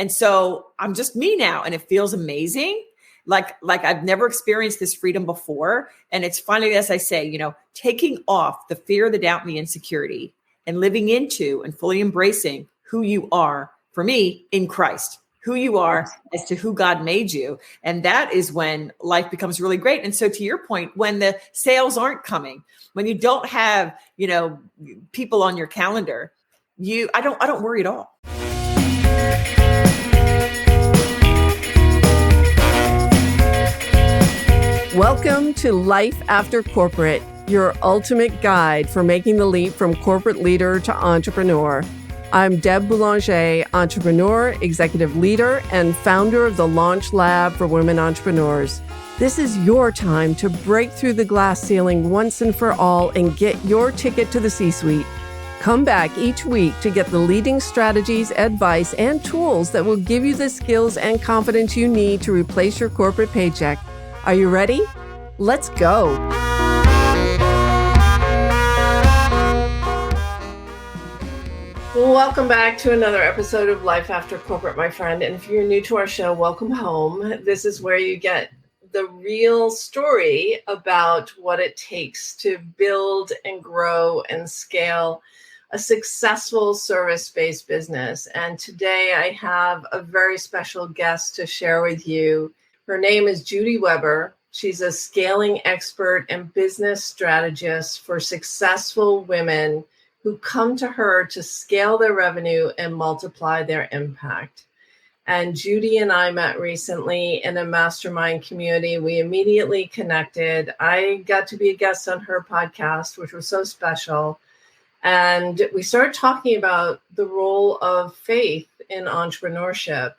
And so I'm just me now, and it feels amazing. Like I've never experienced this freedom before. And it's finally, as I say, taking off the fear, the doubt, and the insecurity, and living into and fully embracing who you are, for me, in Christ, who you are as to who God made you. And that is when life becomes really great. And so to your point, when the sales aren't coming, when you don't have, people on your calendar, I don't worry at all. Welcome to Life After Corporate, your ultimate guide for making the leap from corporate leader to entrepreneur. I'm Deb Boulanger, entrepreneur, executive leader, and founder of the Launch Lab for Women Entrepreneurs. This is your time to break through the glass ceiling once and for all and get your ticket to the C-suite. Come back each week to get the leading strategies, advice, and tools that will give you the skills and confidence you need to replace your corporate paycheck. Are you ready? Let's go. Welcome back to another episode of Life After Corporate, my friend. And if you're new to our show, welcome home. This is where you get the real story about what it takes to build and grow and scale a successful service-based business. And today I have a very special guest to share with you. Her name is Judy Weber. She's a scaling expert and business strategist for successful women who come to her to scale their revenue and multiply their impact. And Judy and I met recently in a mastermind community. We immediately connected. I got to be a guest on her podcast, which was so special. And we started talking about the role of faith in entrepreneurship.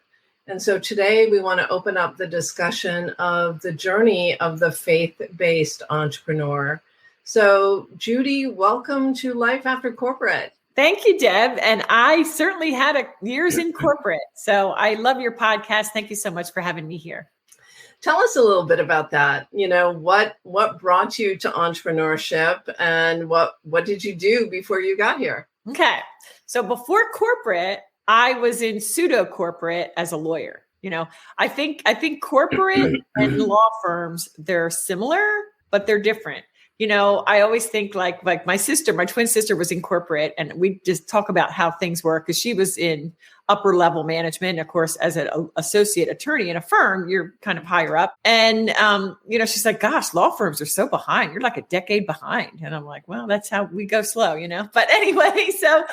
And so today we want to open up the discussion of the journey of the faith-based entrepreneur. So Judy, welcome to Life After Corporate. Thank you, Deb. And I certainly had years in corporate. So I love your podcast. Thank you so much for having me here. Tell us a little bit about that. What brought you to entrepreneurship, and what did you do before you got here? Okay. So before corporate, I was in pseudo corporate as a lawyer. I think corporate and law firms, they're similar, but they're different. I always think like my twin sister was in corporate, and we just talk about how things work because she was in upper level management. Of course, as an associate attorney in a firm, you're kind of higher up. And, she's like, gosh, law firms are so behind. You're like a decade behind. And I'm like, well, that's how we go slow, But anyway, so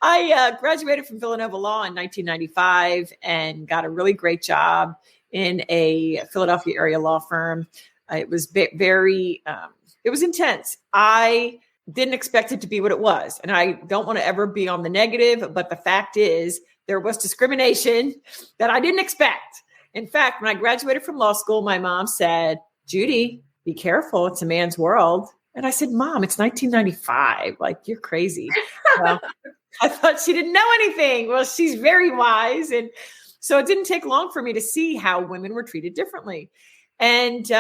I graduated from Villanova Law in 1995 and got a really great job in a Philadelphia area law firm. It was it was intense. I didn't expect it to be what it was. And I don't want to ever be on the negative, but the fact is there was discrimination that I didn't expect. In fact, when I graduated from law school, my mom said, Judy, be careful. It's a man's world. And I said, Mom, it's 1995. Like, you're crazy. Well, I thought she didn't know anything. Well, she's very wise. And so it didn't take long for me to see how women were treated differently. And,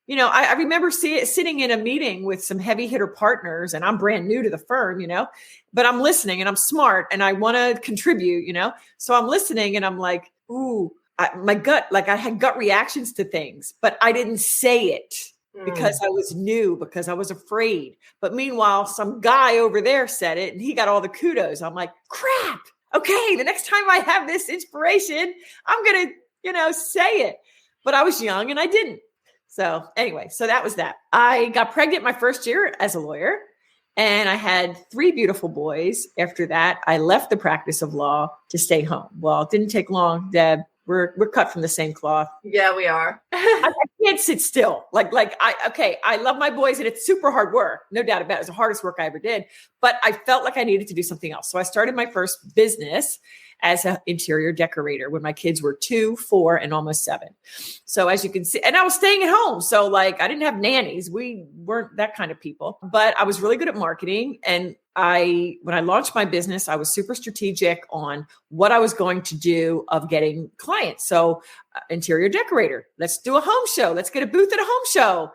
I remember sitting in a meeting with some heavy hitter partners, and I'm brand new to the firm, but I'm listening and I'm smart and I want to contribute, So I'm listening and I'm like, ooh, my gut, like I had gut reactions to things, but I didn't say it because I was new, because I was afraid. But meanwhile, some guy over there said it and he got all the kudos. I'm like, crap. Okay. The next time I have this inspiration, I'm going to, say it. But I was young and I didn't. So anyway, so that was that. I got pregnant my first year as a lawyer, and I had 3 beautiful boys. After that, I left the practice of law to stay home. Well, it didn't take long, Deb. We're cut from the same cloth. Yeah, we are. I can't sit still. I love my boys, and it's super hard work. No doubt about it. It was the hardest work I ever did. But I felt like I needed to do something else. So I started my first business as an interior decorator when my kids were 2, 4, and almost 7. So as you can see, and I was staying at home. So I didn't have nannies. We weren't that kind of people, but I was really good at marketing. And when I launched my business, I was super strategic on what I was going to do of getting clients. So interior decorator, let's do a home show. Let's get a booth at a home show.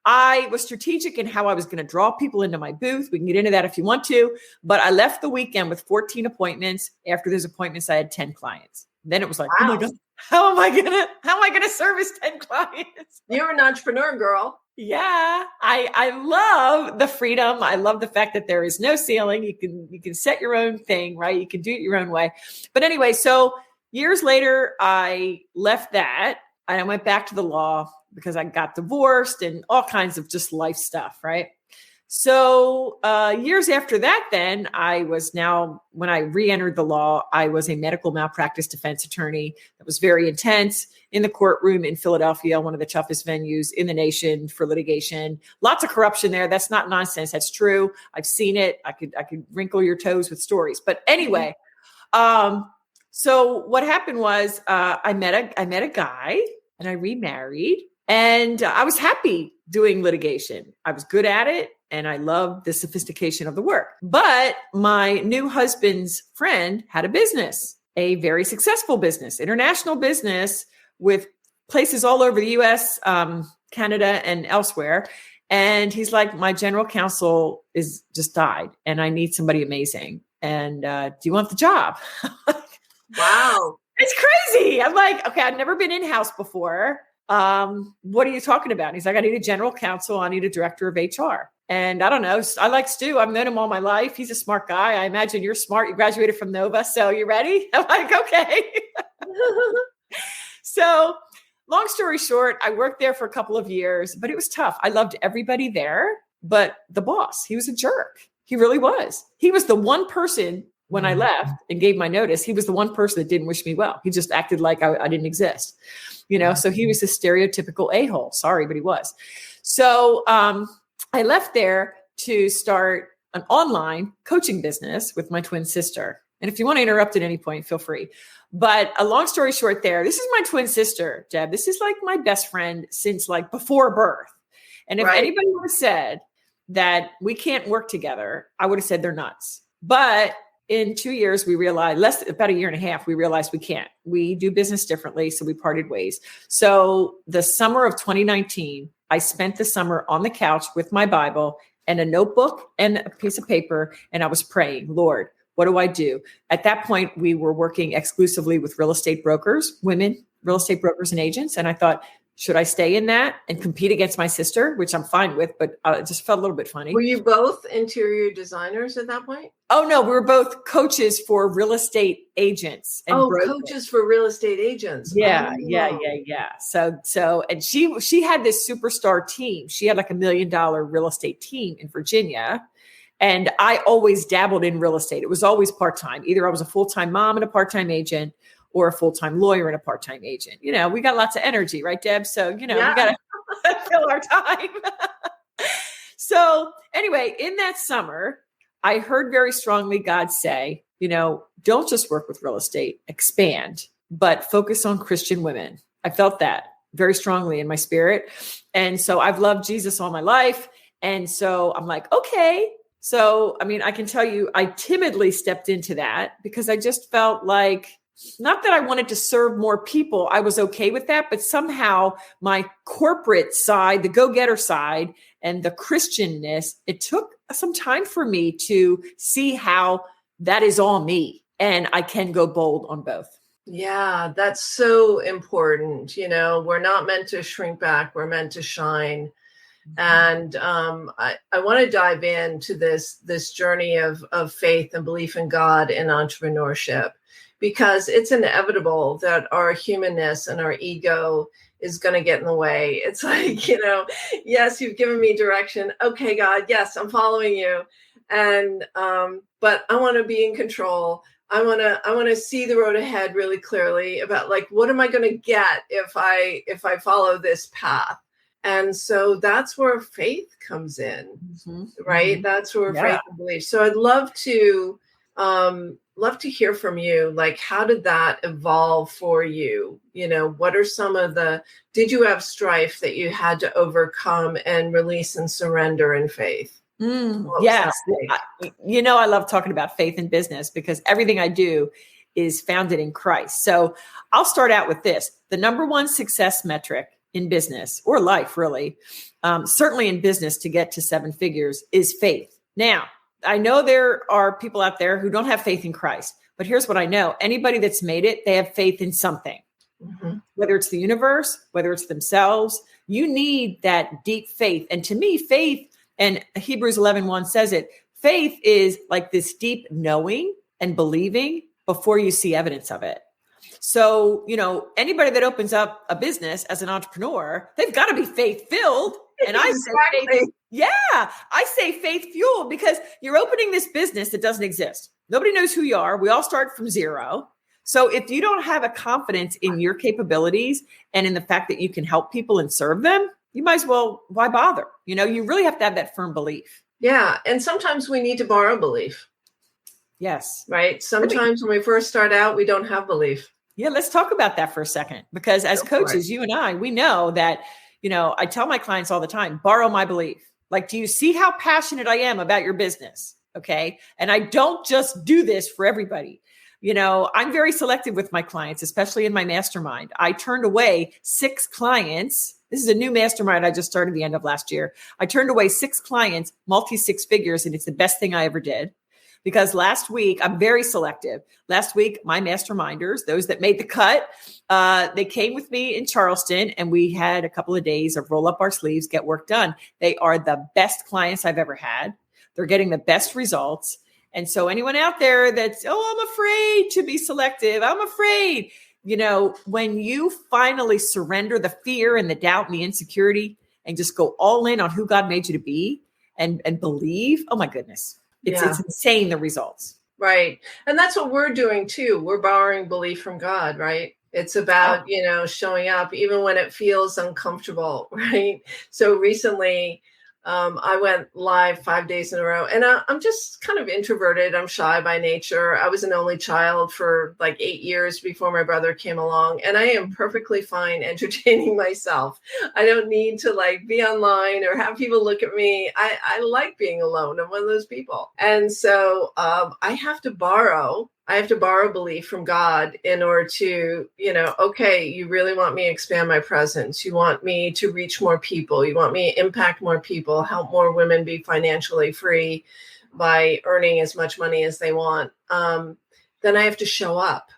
I was strategic in how I was going to draw people into my booth. We can get into that if you want to, but I left the weekend with 14 appointments. After those appointments, I had 10 clients. Then it was like, oh Wow. my God, how am I gonna service 10 clients? You're an entrepreneur, girl. Yeah, I love the freedom. I love the fact that there is no ceiling. You can set your own thing, right? You can do it your own way. But anyway, so years later, I left that and I went back to the law because I got divorced and all kinds of just life stuff, right? So years after that, then when I re-entered the law, I was a medical malpractice defense attorney. That was very intense in the courtroom in Philadelphia, one of the toughest venues in the nation for litigation. Lots of corruption there. That's not nonsense. That's true. I've seen it. I could wrinkle your toes with stories. But anyway, so what happened was I met a guy and I remarried. And I was happy doing litigation. I was good at it. And I loved the sophistication of the work. But my new husband's friend had a business, a very successful business, international business with places all over the US, Canada, and elsewhere. And he's like, my general counsel is just died and I need somebody amazing. And do you want the job? Wow. It's crazy. I'm like, okay, I've never been in-house before. What are you talking about? And he's like, I need a general counsel. I need a director of HR. And I don't know. I like Stu. I've known him all my life. He's a smart guy. I imagine you're smart. You graduated from Nova. So you ready? I'm like, okay. So long story short, I worked there for a couple of years, but it was tough. I loved everybody there, but the boss, he was a jerk. He really was. He was the one person when I left and gave my notice, he was the one person that didn't wish me well. He just acted like I didn't exist, so he was a stereotypical a-hole. Sorry, but he was. So I left there to start an online coaching business with my twin sister. And if you want to interrupt at any point, feel free. But a long story short there, this is my twin sister, Deb. This is like my best friend since like before birth. And if anybody would have said that we can't work together, I would have said they're nuts. But in 2 years, we realized, about a year and a half, we realized we can't. We do business differently. So we parted ways. So the summer of 2019, I spent the summer on the couch with my Bible and a notebook and a piece of paper. And I was praying, Lord, what do I do? At that point, we were working exclusively with real estate brokers, women, real estate brokers and agents. And I thought, should I stay in that and compete against my sister, which I'm fine with, but it just felt a little bit funny. Were you both interior designers at that point? Oh, no, we were both coaches for real estate agents. And brokers. Coaches for real estate agents. Yeah. So, and she had this superstar team. She had like $1 million real estate team in Virginia. And I always dabbled in real estate. It was always part-time. Either I was a full-time mom and a part-time agent, or a full-time lawyer and a part-time agent. We got lots of energy, right, Deb? So, we got to fill our time. So anyway, in that summer, I heard very strongly God say, don't just work with real estate, expand, but focus on Christian women. I felt that very strongly in my spirit. And so I've loved Jesus all my life. And so I'm like, okay. So, I can tell you, I timidly stepped into that because I just felt like, not that I wanted to serve more people. I was okay with that, but somehow my corporate side, the go-getter side, and the Christianness, it took some time for me to see how that is all me and I can go bold on both. Yeah, that's so important. We're not meant to shrink back. We're meant to shine. And I want to dive into this journey of faith and belief in God and entrepreneurship, because it's inevitable that our humanness and our ego is going to get in the way. It's like, yes, you've given me direction. Okay, God, yes, I'm following you. And, but I want to be in control. I want to see the road ahead really clearly about like, what am I going to get if I follow this path? And so that's where faith comes in, right? That's where faith and belief. So I'd love to hear from you. Like, how did that evolve for you? What are did you have strife that you had to overcome and release and surrender in faith? Yes. I love talking about faith in business because everything I do is founded in Christ. So I'll start out with this. The number one success metric in business or life, really, certainly in business to get to 7 figures is faith. Now, I know there are people out there who don't have faith in Christ. But here's what I know. Anybody that's made it, they have faith in something, whether it's the universe, whether it's themselves. You need that deep faith. And to me, faith, and Hebrews 11:1 says it, faith is like this deep knowing and believing before you see evidence of it. So, anybody that opens up a business as an entrepreneur, they've got to be faith filled. And I say faith, I say faith fueled, because you're opening this business that doesn't exist. Nobody knows who you are. We all start from zero. So if you don't have a confidence in your capabilities and in the fact that you can help people and serve them, you might as well, why bother? You really have to have that firm belief. Yeah. And sometimes we need to borrow belief. Yes. Right. Sometimes when we first start out, we don't have belief. Yeah. Let's talk about that for a second, because as coaches, you and I, we know that, I tell my clients all the time, borrow my belief. Like, do you see how passionate I am about your business? Okay. And I don't just do this for everybody. I'm very selective with my clients, especially in my mastermind. I turned away 6 clients. This is a new mastermind I just started the end of last year. I turned away 6 clients, multi-6 figures, and it's the best thing I ever did. Because last week, I'm very selective. Last week, my masterminders, those that made the cut, they came with me in Charleston, and we had a couple of days of roll up our sleeves, get work done. They are the best clients I've ever had. They're getting the best results. And so anyone out there that's, I'm afraid to be selective, I'm afraid, when you finally surrender the fear and the doubt and the insecurity and just go all in on who God made you to be and believe, oh my goodness. It's insane, the results. Right. And that's what we're doing too. We're borrowing belief from God, right? It's about, showing up even when it feels uncomfortable, right? So recently, I went live 5 days in a row, and I'm just kind of introverted. I'm shy by nature. I was an only child for like 8 years before my brother came along, and I am perfectly fine entertaining myself. I don't need to be online or have people look at me. I like being alone. I'm one of those people. And so I have to borrow belief from God in order to, okay, you really want me to expand my presence. You want me to reach more people. You want me to impact more people, help more women be financially free by earning as much money as they want. Then I have to show up.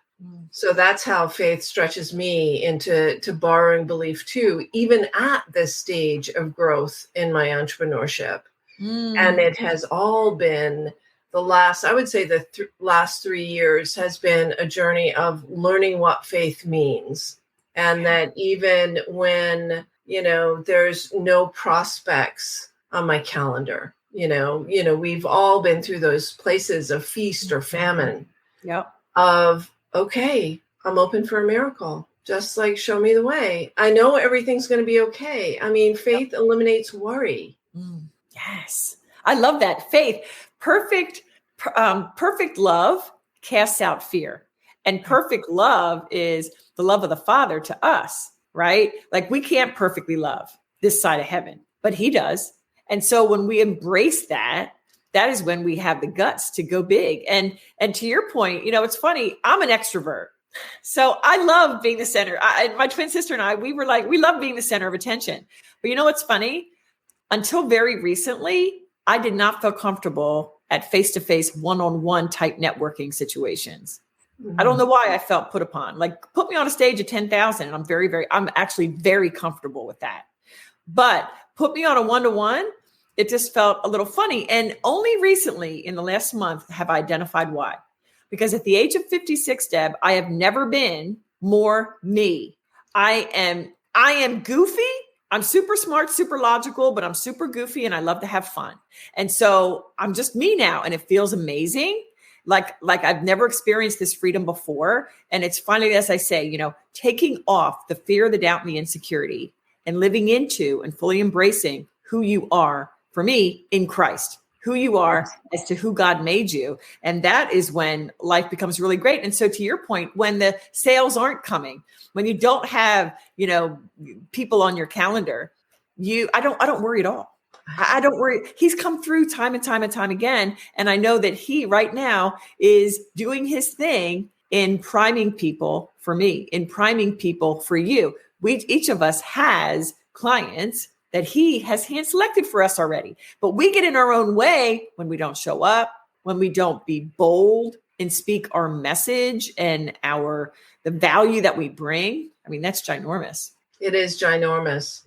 So that's how faith stretches me into borrowing belief too, even at this stage of growth in my entrepreneurship. And it has all been the last 3 years has been a journey of learning what faith means. And that even when, there's no prospects on my calendar, we've all been through those places of feast or famine. Yep. Of, okay, I'm open for a miracle. Just show me the way. I know everything's going to be okay. I mean, faith eliminates worry. Yes. I love that. Faith. Perfect love casts out fear. And perfect love is the love of the Father to us, right? We can't perfectly love this side of heaven, but He does. And so when we embrace that is when we have the guts to go big. And to your point, it's funny, I'm an extrovert. So I love being the center. My twin sister and I, we love being the center of attention. But what's funny? Until very recently, I did not feel comfortable at face-to-face, one-on-one type networking situations. I don't know why I felt put upon. Put me on a stage of 10,000 and I'm actually very comfortable with that. But put me on a one-to-one, it just felt a little funny. And only recently in the last month have I identified why. Because at the age of 56, Deb, I have never been more me. I am goofy. I'm super smart, super logical, but I'm super goofy and I love to have fun. And so I'm just me now, and it feels amazing. Like I've never experienced this freedom before. And it's finally, as I say, taking off the fear, the doubt, and the insecurity and living into and fully embracing who you are, for me, in Christ, who you are as to who God made you. And that is when life becomes really great. And so to your point, when the sales aren't coming, when you don't have, people on your calendar, I don't worry at all. I don't worry. He's come through time and time and time again. And I know that He right now is doing His thing in priming people for me, in priming people for you. Each of us has clients that He has hand selected for us already, but we get in our own way when we don't show up, when we don't be bold, and speak our message and the value that we bring, I mean, that's ginormous. It is ginormous.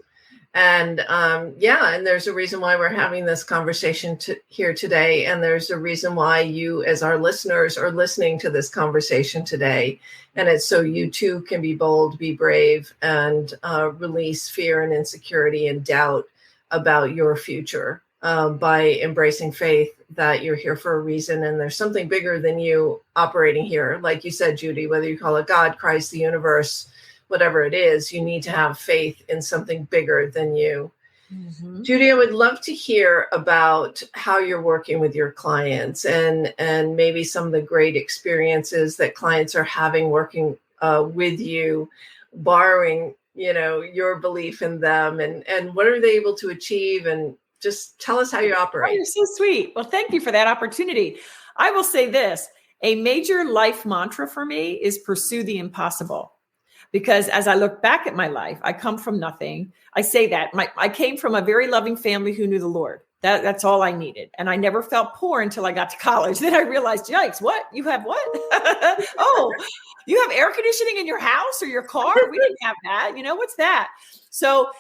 And and there's a reason why we're having this conversation here today. And there's a reason why you, as our listeners, are listening to this conversation today. And it's so you too can be bold, be brave, and release fear and insecurity and doubt about your future by embracing faith that you're here for a reason. And there's something bigger than you operating here. Like you said, Judy, whether you call it God, Christ, the universe, whatever it is, you need to have faith in something bigger than you. Mm-hmm. Judy, I would love to hear about how you're working with your clients and maybe some of the great experiences that clients are having working with you, borrowing, your belief in them and what are they able to achieve, and just tell us how you operate. Oh, you're so sweet. Well, thank you for that opportunity. I will say this, a major life mantra for me is pursue the impossible. Because as I look back at my life, I come from nothing. I say that I came from a very loving family who knew the Lord. That's all I needed. And I never felt poor until I got to college. Then I realized, yikes, what? You have what? Oh, you have air conditioning in your house or your car? We didn't have that. What's that? So,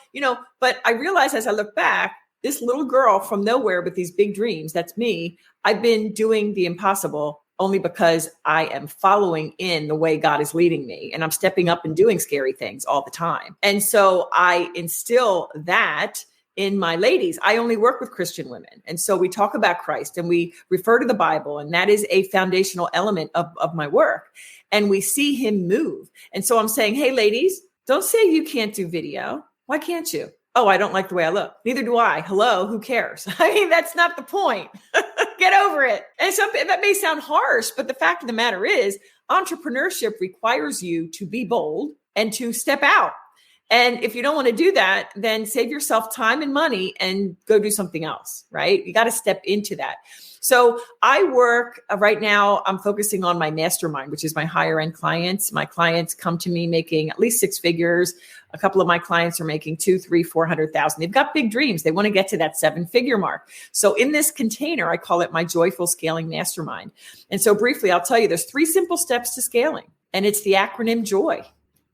but I realized as I look back, this little girl from nowhere with these big dreams, that's me. I've been doing the impossible only because I am following in the way God is leading me, and I'm stepping up and doing scary things all the time. And so I instill that in my ladies. I only work with Christian women. And so we talk about Christ and we refer to the Bible, and that is a foundational element of my work. And we see him move. And so I'm saying, hey, ladies, don't say you can't do video. Why can't you? Oh, I don't like the way I look. Neither do I. Hello, who cares? I mean, that's not the point. Get over it. And so that may sound harsh, but the fact of the matter is entrepreneurship requires you to be bold and to step out. And if you don't want to do that, then save yourself time and money and go do something else, right? You got to step into that. So I work right now, I'm focusing on my mastermind, which is my higher end clients. My clients come to me making at least 6 figures. A couple of my clients are making 2, 3, 400,000. They've got big dreams. They want to get to that 7-figure mark. So in this container, I call it my joyful scaling mastermind. And so briefly, I'll tell you, there's 3 simple steps to scaling, and it's the acronym JOY.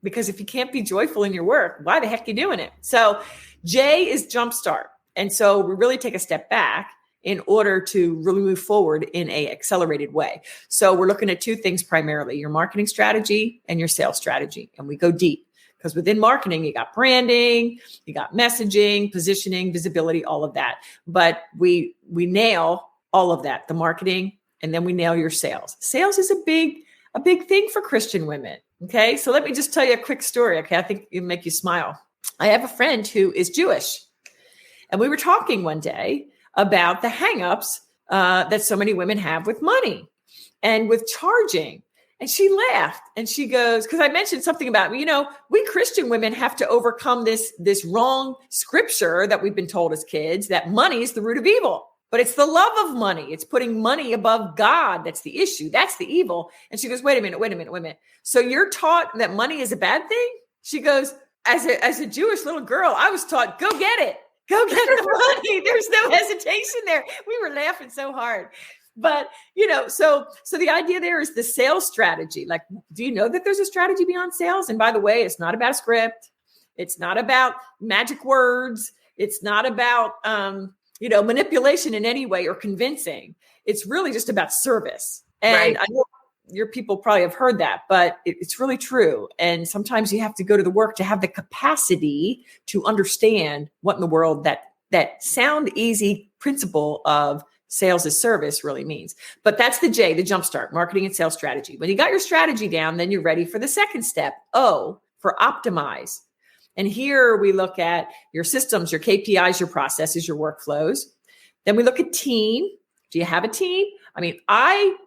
Because if you can't be joyful in your work, why the heck are you doing it? So J is jumpstart. And so we really take a step back in order to really move forward in a accelerated way. So we're looking at 2 things primarily, your marketing strategy and your sales strategy. And we go deep because within marketing, you got branding, you got messaging, positioning, visibility, all of that. But we nail all of that, the marketing, and then we nail your sales. Sales is a big thing for Christian women. Okay. So let me just tell you a quick story. Okay. I think it'll make you smile. I have a friend who is Jewish, and we were talking one day about the hangups that so many women have with money and with charging. And she laughed and she goes, because I mentioned something about, we Christian women have to overcome this wrong scripture that we've been told as kids, that money is the root of evil. But it's the love of money. It's putting money above God. That's the issue. That's the evil. And she goes, wait a minute. So you're taught that money is a bad thing? She goes, as a Jewish little girl, I was taught, go get it. Go get the money. There's no hesitation there. We were laughing so hard. But, so the idea there is the sales strategy. Like, do you know that there's a strategy beyond sales? And by the way, it's not about a script. It's not about magic words. It's not about, manipulation in any way or convincing. It's really just about service. And right. I know your people probably have heard that, but it's really true. And sometimes you have to go to the work to have the capacity to understand what in the world that sound easy principle of sales as service really means. But that's the J, the jumpstart, marketing and sales strategy. When you got your strategy down, then you're ready for the second step, O, for optimize. And here we look at your systems, your KPIs, your processes, your workflows. Then we look at team. Do you have a team? I mean, I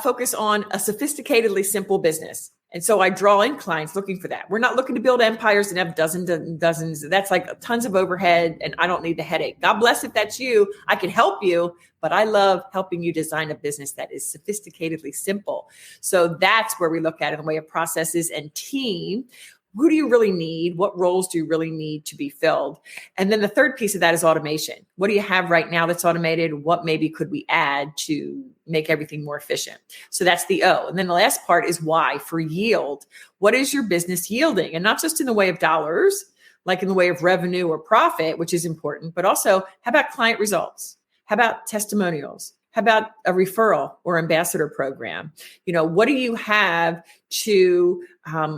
focus on a sophisticatedly simple business. And so I draw in clients looking for that. We're not looking to build empires and have dozens and dozens. That's like tons of overhead, and I don't need the headache. God bless if that's you. I can help you, but I love helping you design a business that is sophisticatedly simple. So that's where we look at it in the way of processes and team. who do you really need? What roles do you really need to be filled? And then the third piece of that is automation. What do you have right now that's automated? What maybe could we add to make everything more efficient? So that's the O. And then the last part is Y, for yield. What is your business yielding? And not just in the way of dollars, like in the way of revenue or profit, which is important, but also how about client results? How about testimonials? How about a referral or ambassador program? What do you have to,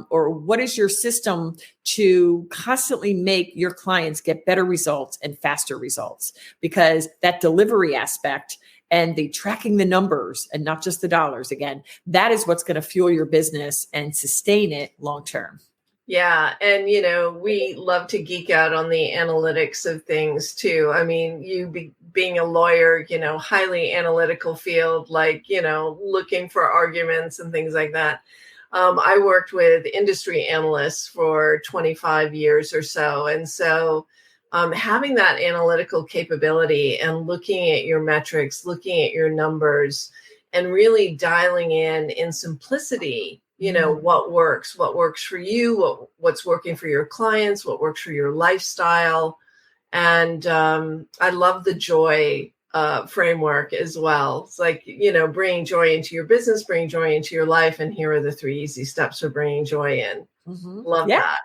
or what is your system to constantly make your clients get better results and faster results? Because that delivery aspect and the tracking the numbers and not just the dollars, again, that is what's going to fuel your business and sustain it long term. Yeah. And, we love to geek out on the analytics of things too. I mean, being a lawyer, highly analytical field, like, looking for arguments and things like that. I worked with industry analysts for 25 years or so. And so having that analytical capability and looking at your metrics, looking at your numbers, and really dialing in simplicity, what works for you, what's working for your clients, what works for your lifestyle. And I love the joy framework as well. It's like, bringing joy into your business, bringing joy into your life. And here are the 3 easy steps for bringing joy in. Love that.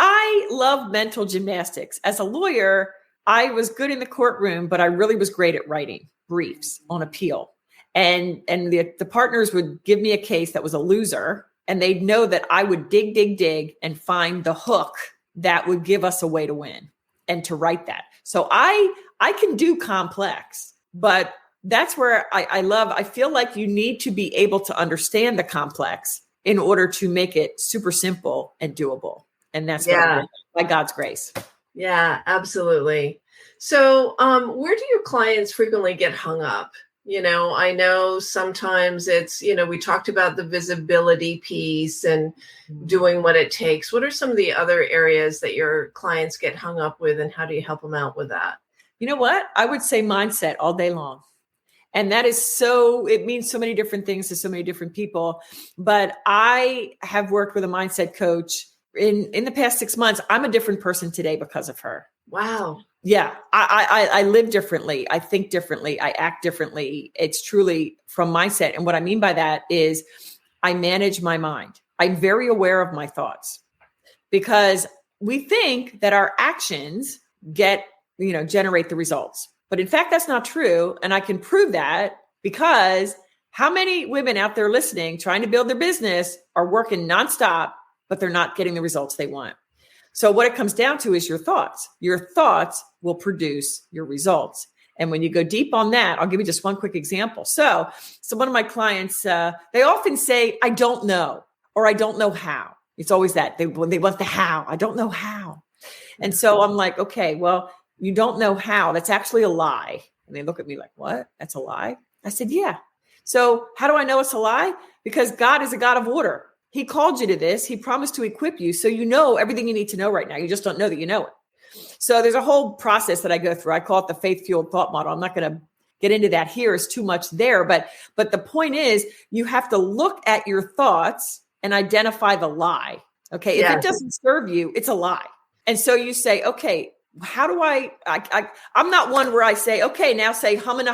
I love mental gymnastics. As a lawyer, I was good in the courtroom, but I really was great at writing briefs on appeal. And the partners would give me a case that was a loser, and they'd know that I would dig and find the hook that would give us a way to win and to write that. So I can do complex, but that's where I feel like you need to be able to understand the complex in order to make it super simple and doable. And that's what I'm doing, by God's grace. Yeah, absolutely. So where do your clients frequently get hung up? I know sometimes it's, we talked about the visibility piece and doing what it takes. What are some of the other areas that your clients get hung up with, and how do you help them out with that? You know what? I would say mindset all day long. And that is it means so many different things to so many different people. But I have worked with a mindset coach in the past 6 months. I'm a different person today because of her. Wow. Yeah, I live differently. I think differently. I act differently. It's truly from mindset. And what I mean by that is I manage my mind. I'm very aware of my thoughts, because we think that our actions generate the results. But in fact, that's not true. And I can prove that, because how many women out there listening, trying to build their business, are working nonstop, but they're not getting the results they want? So what it comes down to is your thoughts. Your thoughts will produce your results. And when you go deep on that, I'll give you just one quick example. So one of my clients, they often say, I don't know, or I don't know how. It's always that. They want the how. I don't know how. And so I'm like, okay, well, you don't know how. That's actually a lie. And they look at me like, what? That's a lie? I said, yeah. So how do I know it's a lie? Because God is a God of order. He called you to this. He promised to equip you. So you know everything you need to know right now. You just don't know that you know it. So there's a whole process that I go through. I call it the faith-fueled thought model. I'm not going to get into that here. It's too much there. But the point is, you have to look at your thoughts and identify the lie. Okay. If it doesn't serve you, it's a lie. And so you say, okay, how do I'm not one where I say, okay, now say humana,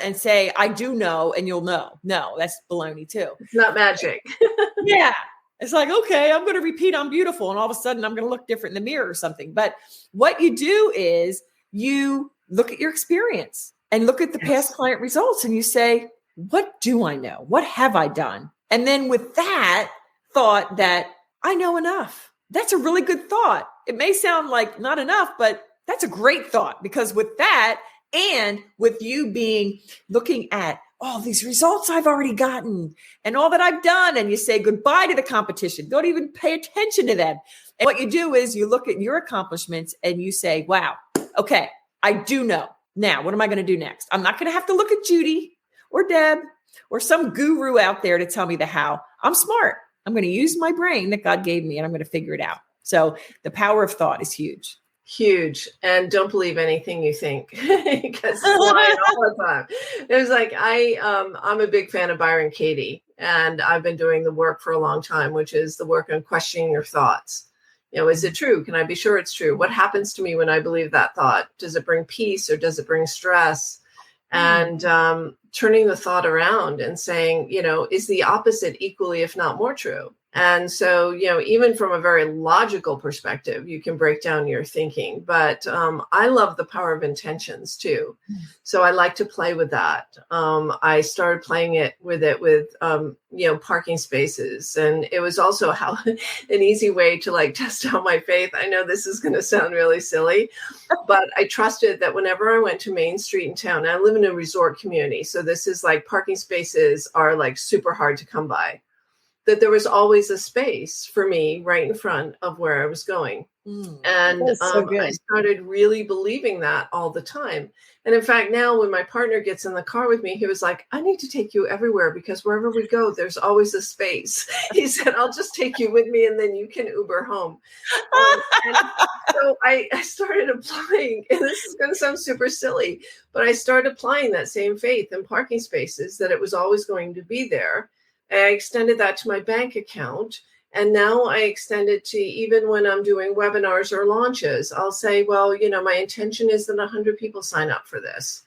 and say, I do know, and you'll know. No, that's baloney too. It's not magic. Yeah. It's like, okay, I'm going to repeat I'm beautiful, and all of a sudden I'm going to look different in the mirror or something. But what you do is you look at your experience and look at the past client results, and you say, what do I know? What have I done? And then with that thought that I know enough, that's a really good thought. It may sound like not enough, but that's a great thought, because with that, and with you looking at all these results I've already gotten and all that I've done, and you say goodbye to the competition. Don't even pay attention to them. And what you do is you look at your accomplishments and you say, wow, okay, I do know. Now, what am I going to do next? I'm not going to have to look at Judy or Deb or some guru out there to tell me the how. I'm smart. I'm going to use my brain that God gave me, and I'm going to figure it out. So the power of thought is huge. Huge. And don't believe anything you think, because it's lying all the time. There's like, I'm a big fan of Byron Katie. And I've been doing the work for a long time, which is the work on questioning your thoughts. Is it true? Can I be sure it's true? What happens to me when I believe that thought? Does it bring peace or does it bring stress? And turning the thought around and saying, is the opposite equally, if not more true? And so, even from a very logical perspective, you can break down your thinking. But I love the power of intentions, too. So I like to play with that. I started playing with parking spaces. And it was also an easy way to test out my faith. I know this is going to sound really silly, but I trusted that whenever I went to Main Street in town, I live in a resort community. So this is parking spaces are super hard to come by, that there was always a space for me right in front of where I was going. And I started really believing that all the time. And in fact, now when my partner gets in the car with me, he was like, I need to take you everywhere because wherever we go, there's always a space. He said, I'll just take you with me and then you can Uber home. And so I started applying, and this is going to sound super silly, but I started applying that same faith in parking spaces, that it was always going to be there. I extended that to my bank account. And now I extend it to even when I'm doing webinars or launches, I'll say, well, my intention is that 100 people sign up for this,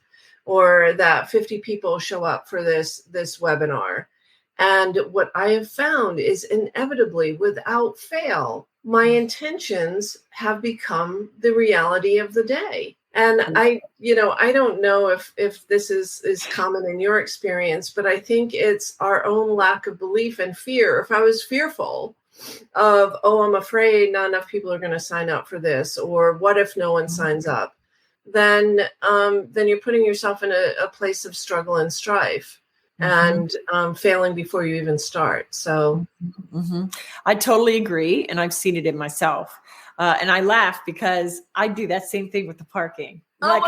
or that 50 people show up for this webinar. And what I have found is inevitably, without fail, my intentions have become the reality of the day. And I don't know if this is common in your experience, but I think it's our own lack of belief and fear. If I was fearful of, I'm afraid not enough people are going to sign up for this, or what if no one signs up, then you're putting yourself in a place of struggle and strife, and failing before you even start. So I totally agree. And I've seen it in myself. And I laugh because I do that same thing with the parking. I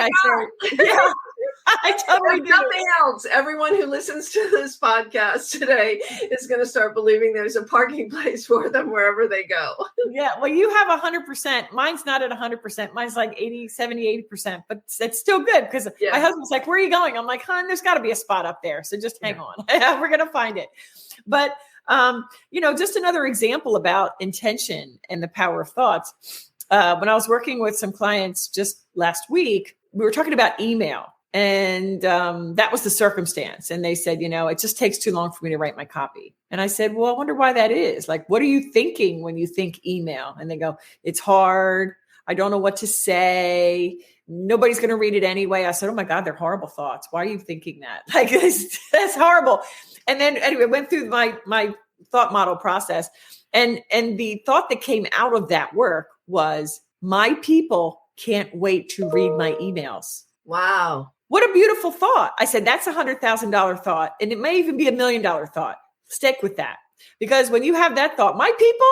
totally do. Nothing else. Everyone who listens to this podcast today is going to start believing there's a parking place for them wherever they go. Yeah. Well, you have 100%. Mine's not at 100%. Mine's 80, 70, 80%, but it's still good because my husband's like, where are you going? I'm like, hon, there's got to be a spot up there. So just hang on. We're going to find it. But just another example about intention and the power of thoughts. When I was working with some clients just last week, we were talking about email, and that was the circumstance. And they said, it just takes too long for me to write my copy. And I said, well, I wonder why that is. What are you thinking when you think email? And they go, it's hard. I don't know what to say. Nobody's going to read it anyway. I said, oh my God, they're horrible thoughts. Why are you thinking that? That's horrible. And then anyway, went through my thought model process. And the thought that came out of that work was, my people can't wait to read my emails. Wow. What a beautiful thought. I said, that's $100,000 thought. And it may even be $1 million thought. Stick with that. Because when you have that thought, my people,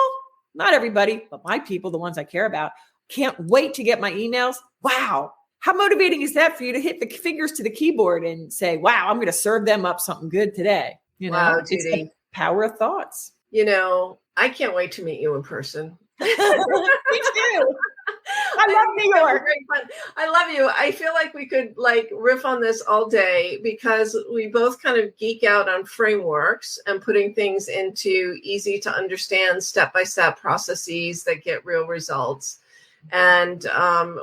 not everybody, but my people, the ones I care about, can't wait to get my emails. Wow. How motivating is that for you to hit the fingers to the keyboard and say, wow, I'm going to serve them up something good today. Wow, Judy. It's the power of thoughts. I can't wait to meet you in person. Me too. I love New York. I love you. I feel like we could riff on this all day because we both kind of geek out on frameworks and putting things into easy to understand step-by-step processes that get real results. And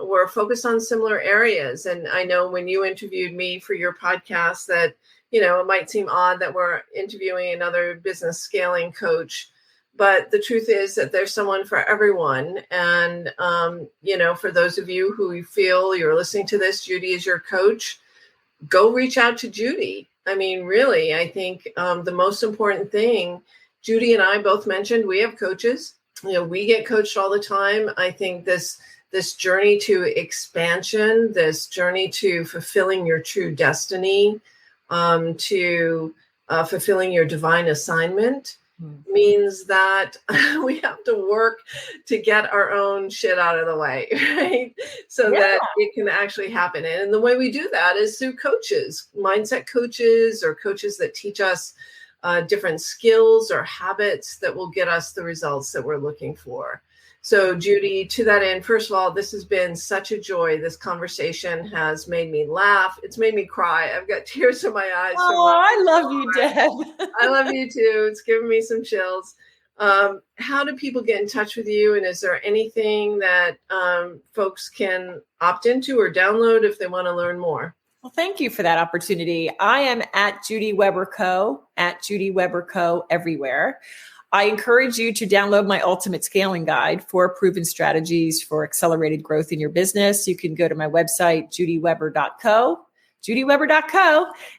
we're focused on similar areas. And I know when you interviewed me for your podcast that, it might seem odd that we're interviewing another business scaling coach. But the truth is that there's someone for everyone. And, for those of you who feel you're listening to this, Judy is your coach, go reach out to Judy. I mean, really, I think the most important thing, Judy and I both mentioned, we have coaches. We get coached all the time. I think this journey to expansion, this journey to fulfilling your true destiny, to fulfilling your divine assignment, means that we have to work to get our own shit out of the way, right? So that it can actually happen. And the way we do that is through coaches, mindset coaches, or coaches that teach us different skills or habits that will get us the results that we're looking for. So Judy, to that end, first of all, this has been such a joy. This conversation has made me laugh. It's made me cry. I've got tears in my eyes. Oh, I love you, Deb. I love you too. It's giving me some chills. How do people get in touch with you? And is there anything that folks can opt into or download if they want to learn more? Well, thank you for that opportunity. I am at Judy Weber Co. everywhere. I encourage you to download my Ultimate Scaling Guide, 4 proven strategies for accelerated growth in your business. You can go to my website, judyweber.co,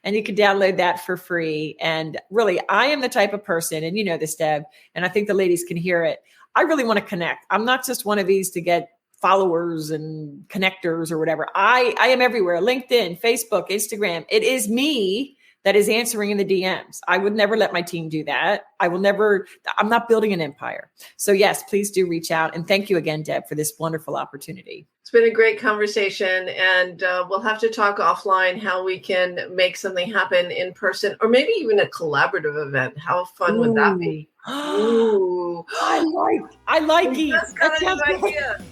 and you can download that for free. And really, I am the type of person, and you know this, Deb, and I think the ladies can hear it. I really want to connect. I'm not just one of these to get followers and connectors or whatever. I am everywhere. LinkedIn, Facebook, Instagram. It is me that is answering in the DMs. I would never let my team do that. I'm not building an empire. So yes, please do reach out. And thank you again, Deb, for this wonderful opportunity. It's been a great conversation, and we'll have to talk offline how we can make something happen in person, or maybe even a collaborative event. How fun would that be? Ooh. I like it. That's kind of an idea.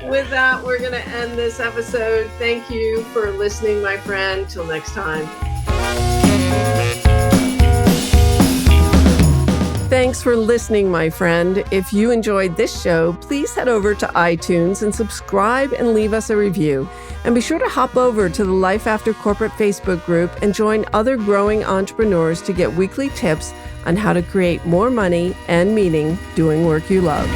With that, we're going to end this episode. Thank you for listening, my friend. Till next time. Thanks for listening, my friend. If you enjoyed this show, please head over to iTunes and subscribe and leave us a review. And be sure to hop over to the Life After Corporate Facebook group and join other growing entrepreneurs to get weekly tips on how to create more money and meaning doing work you love.